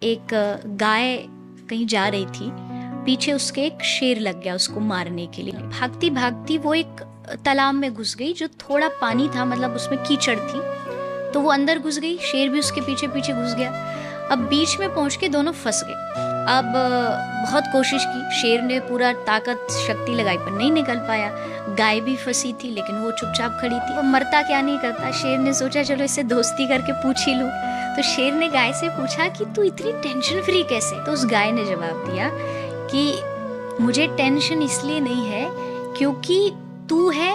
एक गाय कहीं जा रही थी, पीछे उसके एक शेर लग गया उसको मारने के लिए। भागती भागती वो एक तालाब में घुस गई जो थोड़ा पानी था, मतलब उसमें कीचड़ थी, तो वो अंदर घुस गई, शेर भी उसके पीछे पीछे घुस गया। अब बीच में पहुंच के दोनों फंस गए। अब बहुत कोशिश की, शेर ने पूरा ताकत शक्ति लगाई पर नहीं निकल पाया। गाय भी फंसी थी लेकिन वो चुपचाप खड़ी थी। वो मरता क्या नहीं करता। शेर ने सोचा चलो इससे दोस्ती करके पूछ ही लूं। तो शेर ने गाय से पूछा कि तू इतनी टेंशन फ्री कैसे। तो उस गाय ने जवाब दिया कि मुझे टेंशन इसलिए नहीं है क्योंकि तू है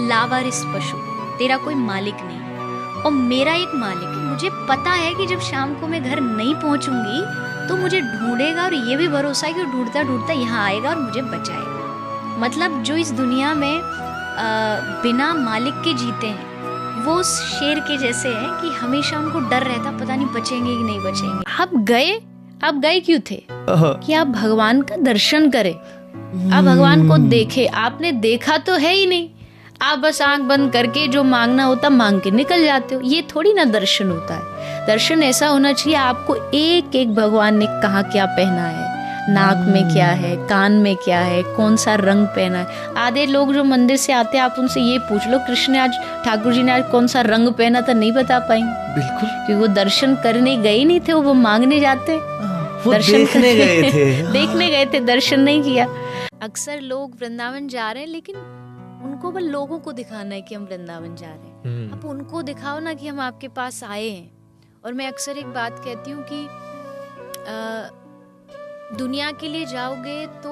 लावारिस पशु, तेरा कोई मालिक नहीं है और मेरा एक मालिक है। मुझे पता है कि जब शाम को मैं घर नहीं पहुंचूंगी तो मुझे ढूंढेगा और ये भी भरोसा है कि ढूंढता ढूंढता यहाँ आएगा और मुझे बचाएगा। मतलब जो इस दुनिया में बिना मालिक के जीते हैं वो उस शेर के जैसे हैं कि हमेशा उनको डर रहता, पता नहीं बचेंगे कि नहीं बचेंगे। आप गए क्यों थे? कि आप भगवान का दर्शन करें, आप भगवान को देखे। आपने देखा तो है ही नहीं, आप बस आंख बंद करके जो मांगना होता मांग के निकल जाते हो। ये थोड़ी ना दर्शन होता है। दर्शन ऐसा होना चाहिए आपको एक एक भगवान ने कहाँ क्या पहना है, नाक में क्या है, कान में क्या है, कौन सा रंग पहना है। आधे लोग जो मंदिर से आते हैं आप उनसे ये पूछ लो कृष्ण ने आज, ठाकुर जी ने आज कौन सा रंग पहना था, नहीं बता पाएंगे। बिल्कुल, क्योंकि वो दर्शन करने गए नहीं थे, वो मांगने जाते, वो देखने गए थे। देखने गए थे, दर्शन नहीं किया। अक्सर लोग वृंदावन जा रहे हैं लेकिन उनको बस लोगों को दिखाना है कि हम वृंदावन जा रहे हैं। अब उनको दिखाओ ना कि हम आपके पास आए हैं। और मैं अक्सर एक बात कहती हूँ कि दुनिया के लिए जाओगे तो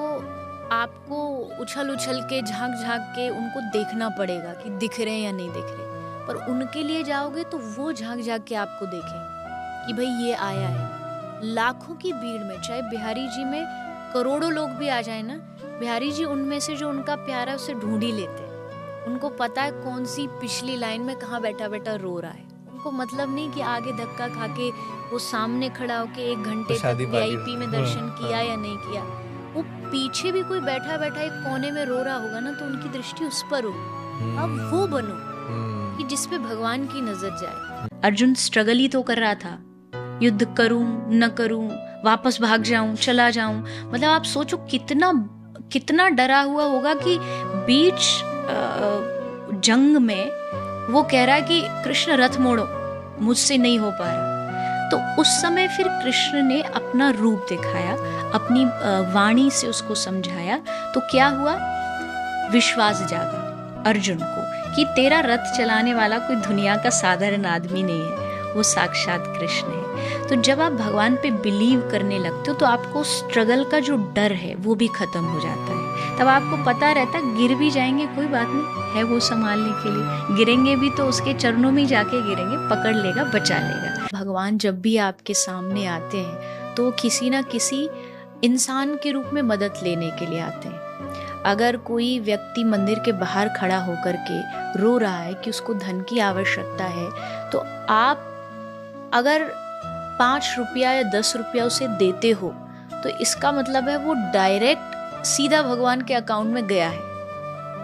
आपको उछल उछल के झांक झांक के उनको देखना पड़ेगा कि दिख रहे हैं या नहीं दिख रहे। पर उनके लिए जाओगे तो वो झांक झांक के आपको देखें कि भाई ये आया है। लाखों की भीड़ में, चाहे बिहारी जी में करोड़ों लोग भी आ जाए ना, बिहारी जी उनमें से जो उनका प्यारा है उसे ढूंढ ही लेते। उनको पता है कौन सी पिछली लाइन में कहाँ बैठा बैठा रो रहा है। उनको मतलब नहीं कि आगे धक्का खा के वो सामने खड़ा होके 1 घंटे तक VIP में दर्शन किया या नहीं किया। वो पीछे भी कोई बैठा बैठा एक कोने में रो रहा होगा ना तो उनकी दृष्टि उस पर होगी। अब वो बनो कि जिसपे भगवान की नजर जाए। अर्जुन स्ट्रगल ही तो कर रहा था, युद्ध करूं न करूं, वापस भाग जाऊं, चला जाऊं। मतलब आप सोचो कितना डरा हुआ होगा कि बीच जंग में वो कह रहा है कि कृष्ण रथ मोड़ो, मुझसे नहीं हो पा रहा। तो उस समय फिर कृष्ण ने अपना रूप दिखाया, अपनी वाणी से उसको समझाया। तो क्या हुआ? विश्वास जागा अर्जुन को कि तेरा रथ चलाने वाला कोई दुनिया का साधारण आदमी नहीं है, वो साक्षात कृष्ण है। तो जब आप भगवान पे बिलीव करने लगते हो तो आपको स्ट्रगल का जो डर है वो भी खत्म हो जाता है। तब आपको पता रहता है गिर भी जाएंगे कोई बात नहीं, है वो संभालने के लिए। गिरेंगे भी तो उसके चरणों में जाके गिरेंगे, पकड़ लेगा, बचा लेगा। भगवान जब भी आपके सामने आते हैं तो किसी ना किसी इंसान के रूप में मदद लेने के लिए आते हैं। अगर कोई व्यक्ति मंदिर के बाहर खड़ा होकर के रो रहा है कि उसको धन की आवश्यकता है, तो आप अगर 5 रुपया या 10 रुपया उसे देते हो तो इसका मतलब है वो डायरेक्ट सीधा भगवान के अकाउंट में गया है।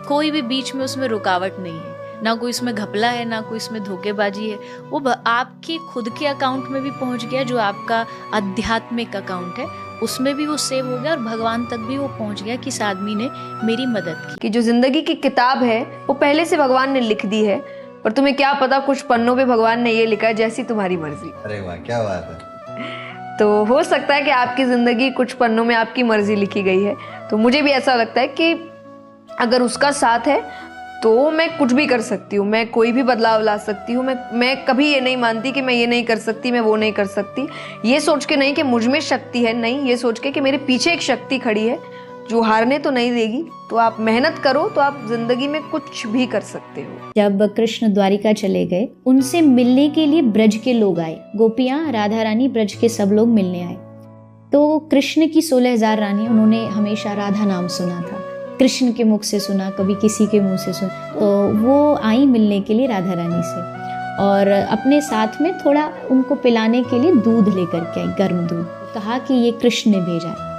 कोई भी बीच में उसमें रुकावट नहीं है, ना कोई इसमें घपला है, ना कोई इसमें धोखेबाजी है। वो आपके खुद के अकाउंट में भी पहुंच गया, जो आपका आध्यात्मिक अकाउंट है उसमें भी वो सेव हो गया और भगवान तक भी वो पहुंच गया कि इस आदमी ने मेरी मदद की। कि जो जिंदगी की किताब है वो पहले से भगवान ने लिख दी है, पर तुम्हें क्या पता कुछ पन्नों पे भगवान ने ये लिखा है जैसी तुम्हारी मर्जी। अरे वाह, क्या बात है। तो हो सकता है कि आपकी जिंदगी कुछ पन्नों में आपकी मर्जी लिखी गई है। तो मुझे भी ऐसा लगता है कि अगर उसका साथ है तो मैं कुछ भी कर सकती हूँ, मैं कोई भी बदलाव ला सकती हूँ। मैं कभी ये नहीं मानती कि मैं ये नहीं कर सकती, मैं वो नहीं कर सकती। ये सोच के नहीं कि मुझ में शक्ति है, नहीं, ये सोच के कि मेरे पीछे एक शक्ति खड़ी है जो हारने तो नहीं देगी। तो आप मेहनत करो तो आप जिंदगी में कुछ भी कर सकते हो। जब कृष्ण द्वारिका चले गए, उनसे मिलने के लिए ब्रज के लोग आए। गोपियां, राधा रानी, ब्रज के सब लोग मिलने आए। तो कृष्ण की 16,000 रानी, उन्होंने हमेशा राधा नाम सुना था, कृष्ण के मुख से सुना, कभी किसी के मुंह से सुना। तो वो आई मिलने के लिए राधा रानी से और अपने साथ में थोड़ा उनको पिलाने के लिए दूध लेकर के आई, गर्म दूध। कहा कि ये कृष्ण ने भेजा है।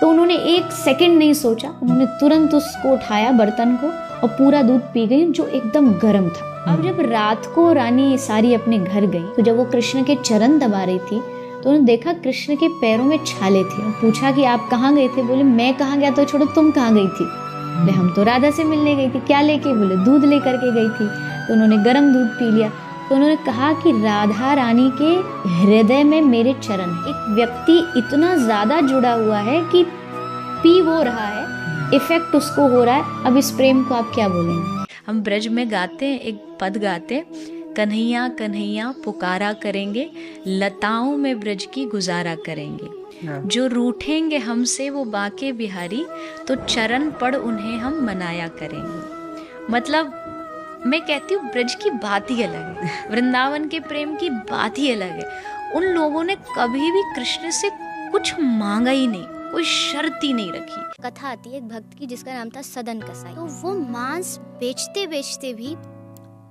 तो उन्होंने 1 सेकंड नहीं सोचा, उन्होंने तुरंत उसको उठाया बर्तन को और पूरा दूध पी गई जो एकदम गर्म था। अब जब रात को रानी सारी अपने घर गई तो जब वो कृष्ण के चरण दबा रही थी तो उन्होंने देखा कृष्ण के पैरों में छाले थे। पूछा कि आप कहाँ गए थे? बोले मैं कहाँ गया तो छोड़ो, तुम कहाँ गई थी? बोले हम तो राधा से मिलने गई थी। क्या लेके? बोले दूध लेकर के गई थी। तो उन्होंने गर्म दूध पी लिया। तो उन्होंने कहा कि राधा रानी के हृदय में मेरे चरण है। एक व्यक्ति इतना ज्यादा जुड़ा हुआ है कि पी वो रहा है, इफेक्ट उसको हो रहा है। अब इस प्रेम को आप क्या बोलेंगे? हम ब्रज में गाते हैं, एक पद गाते हैं, कन्हैया कन्हैया पुकारा करेंगे, लताओं में ब्रज की गुजारा करेंगे। जो रूठेंगे हमसे वो बाके बिहारी, तो चरण पड़ उन्हें हम मनाया करेंगे। मतलब मैं कहती हूँ ब्रज की बात ही अलग है, वृंदावन के प्रेम की बात ही अलग है। उन लोगों ने कभी भी कृष्ण से कुछ मांगा ही नहीं, कोई शर्त ही नहीं रखी। कथा आती है एक भक्त की जिसका नाम था सदन कसाई। तो वो मांस बेचते बेचते भी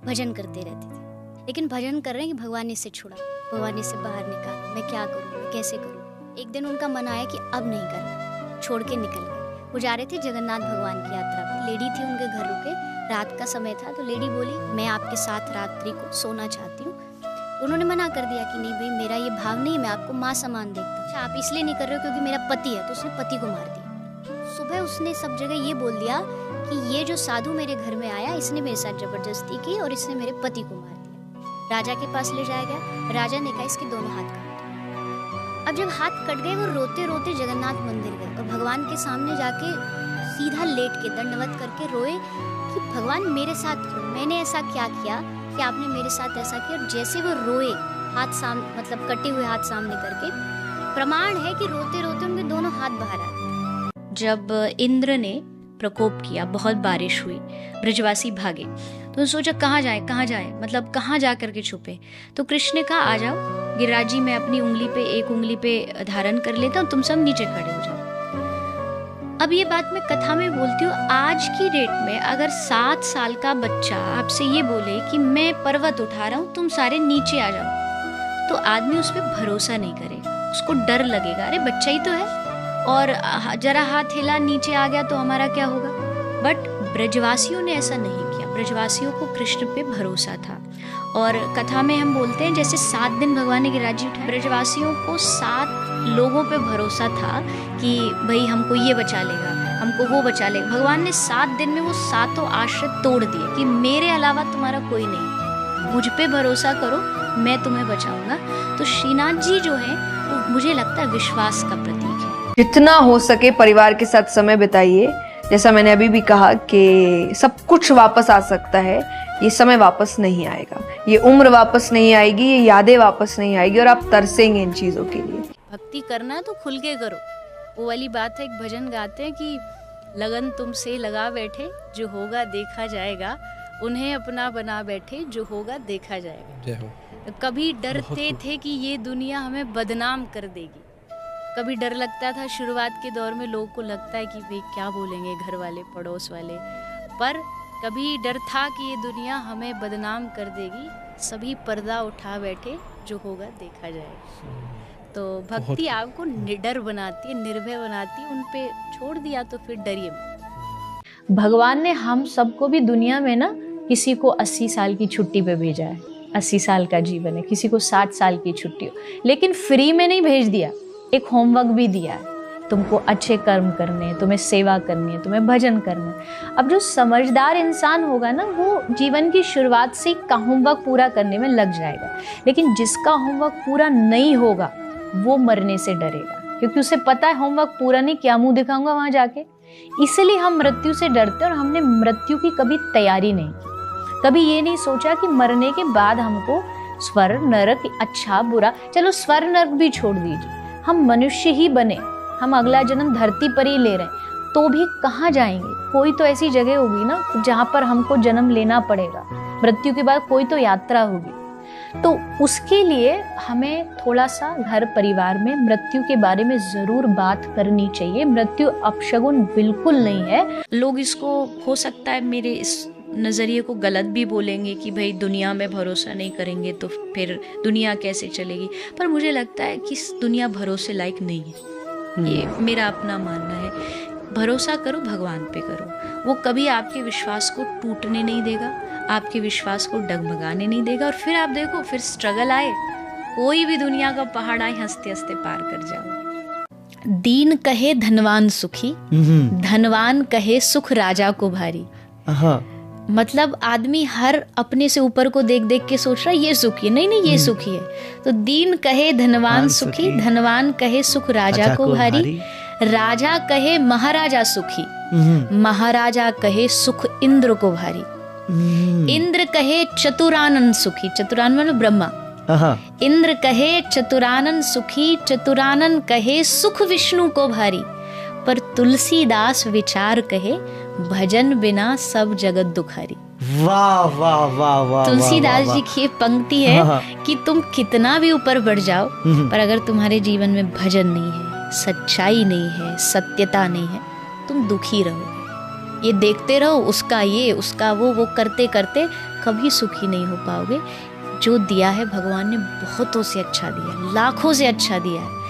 भजन करते रहते थे, लेकिन भजन कर रहे हैं कि भगवान ने इसे छुड़ा, भगवान ने इसे बाहर निकाला, मैं क्या करूँ, मैं कैसे करूँ। एक दिन उनका मन आया कि अब नहीं करना, छोड़ के निकल गए। वो जा रहे थे जगन्नाथ भगवान की यात्रा पर। लेडी थी उनके घर रुके, रात का समय था। तो लेडी बोली मैं आपके साथ रात्रि को सोना चाहती हूँ। उन्होंने मना कर दिया कि नहीं भाई, मेरा ये भाव नहीं है, मैं आपको माँ समान देखता हूँ। अच्छा आप इसलिए नहीं कर रहे हो क्योंकि मेरा पति है। तो उसने पति को मार दिया। सुबह उसने सब जगह ये बोल दिया कि ये जो साधु मेरे घर में आया, इसने मेरे साथ जबरदस्ती की और इसने मेरे पति को मार दिया। राजा के पास ले जाया गया। राजा ने कहा इसके दोनों हाथ काट। अब जब हाथ कट गए, वो रोते रोते जगन्नाथ मंदिर गए और भगवान के सामने जाके सीधा लेट के दंडवत करके रोए कि भगवान मेरे साथ क्यों, मैंने ऐसा क्या किया कि आपने मेरे साथ ऐसा किया। और जैसे वो रोए, हाथ सामने मतलब कटे हुए हाथ सामने करके, प्रमाण है कि रोते रोते उनके दोनों हाथ बाहर आ गए। जब इंद्र ने प्रकोप किया, बहुत बारिश हुई, ब्रजवासी भागे, तो सोचा कहाँ जाए, मतलब कहाँ जा करके छुपे। तो कृष्ण ने कहा आ जाओ गिरिराज जी, मैं अपनी उंगली पे, एक उंगली पे धारण कर लेता हूँ, तुम सब नीचे खड़े हो जाओ। अब ये बात मैं कथा में बोलती हूँ, आज की डेट में अगर 7 साल का बच्चा आपसे ये बोले कि मैं पर्वत उठा रहा हूँ, तुम सारे नीचे आ जाओ, तो आदमी उस पर भरोसा नहीं करेगा, उसको डर लगेगा, अरे बच्चा ही तो है, और जरा हाथ हिला नीचे आ गया तो हमारा क्या होगा। बट ब्रजवासियों ने ऐसा नहीं किया। ब्रजवासियों को कृष्ण पे भरोसा था। और कथा में हम बोलते हैं जैसे 7 दिन भगवान ने गिरिराज जी उठाए, ब्रजवासियों को 7 लोगों पे भरोसा था कि भाई हमको ये बचा लेगा, हमको वो बचा लेगा। भगवान ने 7 दिन में वो 7 आश्रय तोड़ दिए कि मेरे अलावा तुम्हारा कोई नहीं, मुझ पे भरोसा करो, मैं तुम्हें बचाऊंगा। तो श्रीनाथ जी जो है वो मुझे लगता है विश्वास का प्रतीक है। जितना हो सके परिवार के साथ समय बिताइए। जैसा मैंने अभी भी कहा कि सब कुछ वापस आ सकता है, ये समय वापस नहीं आएगा, ये उम्र वापस नहीं आएगी, ये यादें वापस नहीं आएगी और आप तरसेंगे इन चीजों के लिए। भक्ति करना है तो खुल के करो। वो वाली बात है, एक भजन गाते हैं कि लगन तुमसे लगा बैठे, जो होगा देखा जाएगा, उन्हें अपना बना बैठे, जो होगा देखा जाएगा। कभी डरते थे कि ये दुनिया हमें बदनाम कर देगी, कभी डर लगता था, शुरुआत के दौर में लोगों को लगता है कि भाई क्या बोलेंगे घर वाले, पड़ोस वाले, पर कभी डर था कि ये दुनिया हमें बदनाम कर देगी, सभी पर्दा उठा बैठे, जो होगा देखा जाएगा। तो भक्ति आपको निडर बनाती है, निर्भय बनाती है, उन पे छोड़ दिया तो फिर डरिए मत। भगवान ने हम सबको भी दुनिया में ना, किसी को 80 साल की छुट्टी पे भेजा है, 80 साल का जीवन है, किसी को 60 साल की छुट्टी हो, लेकिन फ्री में नहीं भेज दिया, एक होमवर्क भी दिया है, तुमको अच्छे कर्म करने हैं, तुम्हें सेवा करनी है, तुम्हें भजन करना है। अब जो समझदार इंसान होगा ना, वो जीवन की शुरुआत से ही होमवर्क पूरा करने में लग जाएगा, लेकिन जिसका होमवर्क पूरा नहीं होगा वो मरने से डरेगा, क्योंकि उसे पता है होमवर्क पूरा नहीं, क्या मुंह दिखाऊंगा वहां जाके। इसलिए हम मृत्यु से डरते हैं और हमने मृत्यु की कभी तैयारी नहीं की, कभी ये नहीं सोचा कि मरने के बाद हमको स्वर्ग नरक, अच्छा बुरा, चलो स्वर्ग नरक भी छोड़ दीजिए, हम मनुष्य ही बने, हम अगला जन्म धरती पर ही ले रहे हैं, तो भी कहाँ जाएंगे? कोई तो ऐसी जगह होगी ना जहाँ पर हमको जन्म लेना पड़ेगा, मृत्यु के बाद कोई तो यात्रा होगी। तो उसके लिए हमें थोड़ा सा घर परिवार में मृत्यु के बारे में जरूर बात करनी चाहिए। मृत्यु अपशगुन बिल्कुल नहीं है। लोग इसको हो सकता है मेरे इस नज़रिए को गलत भी बोलेंगे कि भाई दुनिया में भरोसा नहीं करेंगे तो फिर दुनिया कैसे चलेगी, पर मुझे लगता है कि दुनिया भरोसे लायक नहीं है, ये मेरा अपना मानना है। भरोसा करो, भगवान पे करो, वो कभी आपके विश्वास को टूटने नहीं देगा, आपके विश्वास को डगमगाने नहीं देगा। और फिर आप देखो, फिर स्ट्रगल आए कोई भी दुनिया का पहाड़ आए हंसते हंसते पार कर जाओ। दीन कहे धनवान सुखी, धनवान कहे सुख राजा को भारी। मतलब आदमी हर अपने से ऊपर को देख देख के सोच रहा है ये सुखी है, नहीं ये सुखी है। तो दीन कहे धनवान सुखी, धनवान कहे सुख राजा को भारी, राजा कहे महाराजा सुखी, महाराजा कहे सुख इंद्र को भारी, इंद्र कहे चतुरानन सुखी, चतुरानन मतलब ब्रह्मा, इंद्र कहे चतुरानन सुखी, चतुरानन कहे सुख विष्णु को भारी, पर तुलसीदास विचार कहे भजन बिना सब जगत दुखारी। वाह वाह वाह वाह। तुलसीदास जी की ये पंक्ति है कि तुम कितना भी ऊपर बढ़ जाओ, पर अगर तुम्हारे जीवन में भजन नहीं है, सच्चाई नहीं है, सत्यता नहीं है, तुम दुखी रहोगे। ये देखते रहो उसका ये उसका वो करते करते कभी सुखी नहीं हो पाओगे। जो दिया है भगवान ने बहुतों से अच्छा दिया, लाखों से अच्छा दिया है।